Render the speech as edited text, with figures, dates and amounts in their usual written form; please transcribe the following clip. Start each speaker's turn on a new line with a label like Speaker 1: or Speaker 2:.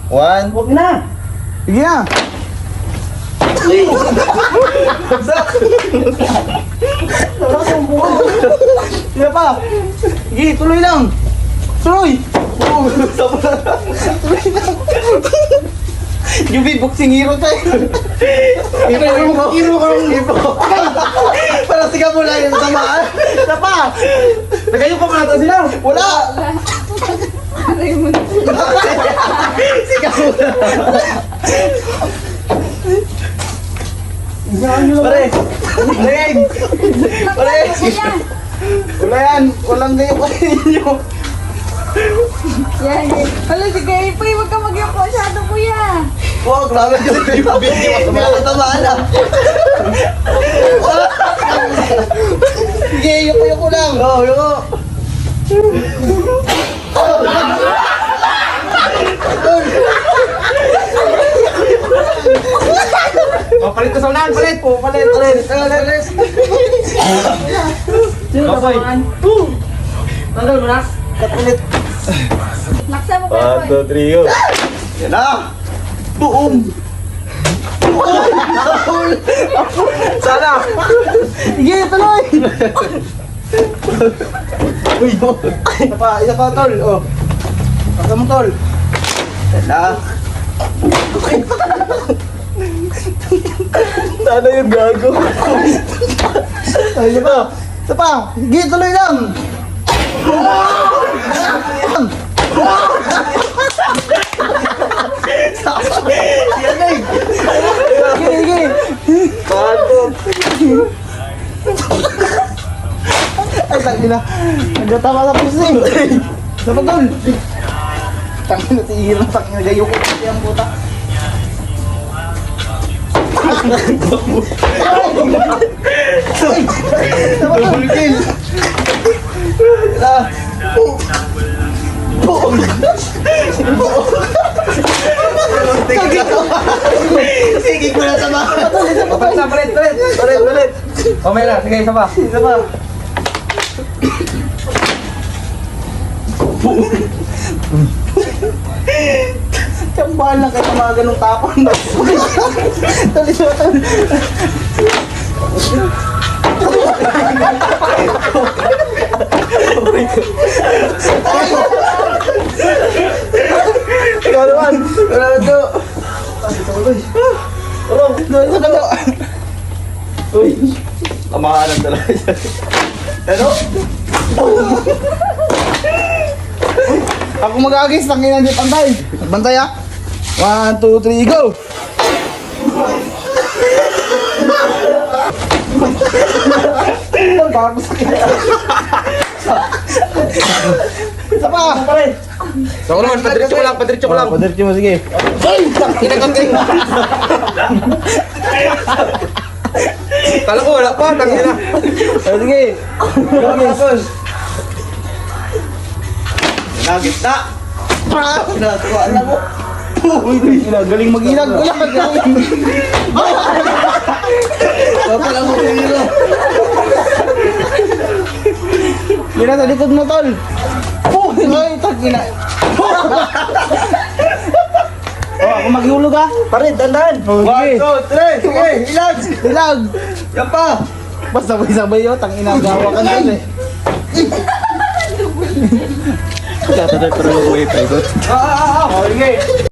Speaker 1: One.
Speaker 2: Huwag na.
Speaker 3: Sige na.
Speaker 2: Talas ang buo.
Speaker 3: Sige pa. Sige, tuloy lang. Tuloy. Yung boxing hero tayo. Hero ka ng hero. Para sigaw mo lang yung tamaan. Isa pa.
Speaker 2: Nagayon pa mga sila.
Speaker 3: Wala. Sigaw mo lang. Pare. Leg. Pare. Wala yan. Walang gayo pa ninyo.
Speaker 4: Yan. Hala, sige, Ipoy, huwag ka mag-yuko masyado, kuya.
Speaker 3: Wow, grabe yung video. Hindi ako tamaan ah. Sige, yuko lang. Oo, yuko.
Speaker 2: O, palit ka sa unahan, palit.
Speaker 3: Oh, palit.
Speaker 2: Baboy. Tandal mo na.
Speaker 3: Kapalit.
Speaker 4: Laksa mo, kuya, Ipoy.
Speaker 1: 3, go.
Speaker 3: Yan na. Boom.
Speaker 2: Sana.
Speaker 3: Sige, tuloy. Uy, isa pa, tol. Oh. Pagka mo, tol. Yan na.
Speaker 1: Sana yung gago.
Speaker 3: Ay, isa pa. Isa pa. Sige, tuloy lang. Yan na eh. Sige.
Speaker 1: Pato.
Speaker 3: Ay, tangina. Nagkatama na po siya eh. Isa pa, tol. Tangina, si Irang. Tangina, gayo ko. Kasi ang puta. Double kill. Sige ko na sama.
Speaker 2: Palit. O, may na. Sige, isa pa.
Speaker 3: Isa pa. Kambahan lang kayo mga ganong tapon. Tuloy.
Speaker 1: Ikaw naman.
Speaker 3: Ronaldo. Ronaldo.
Speaker 1: Uy. Kamahalan talaga siya.
Speaker 3: Ano? Ako mag-agis, tangin hindi pantay. Bantay ah. 1, 2, 3, go! Bago sa kanya. Isa pa!
Speaker 2: Ako naman, padiretso ko lang.
Speaker 3: Padiretso mo, sige.
Speaker 2: Kinagating. Kala ko wala pa, tangina.
Speaker 3: Sige. Sige.
Speaker 1: Nagitna.
Speaker 3: Pinatuwa na mo. Galing mag-ilag. Wala mo pinilo. Mira sa likod mo, tol. Ay, tagina. Oh, ako maghulog ah.
Speaker 1: Pare, dandan.
Speaker 3: Oh,
Speaker 1: 1,
Speaker 3: sige.
Speaker 1: 2, 3. Sige, ilag.
Speaker 3: Ilag.
Speaker 1: Yan pa.
Speaker 3: Basta sabay-sabay yun. Tangina, gawa ka na eh.
Speaker 1: Tatadal para mag-uwi pa.
Speaker 3: Oh, sige.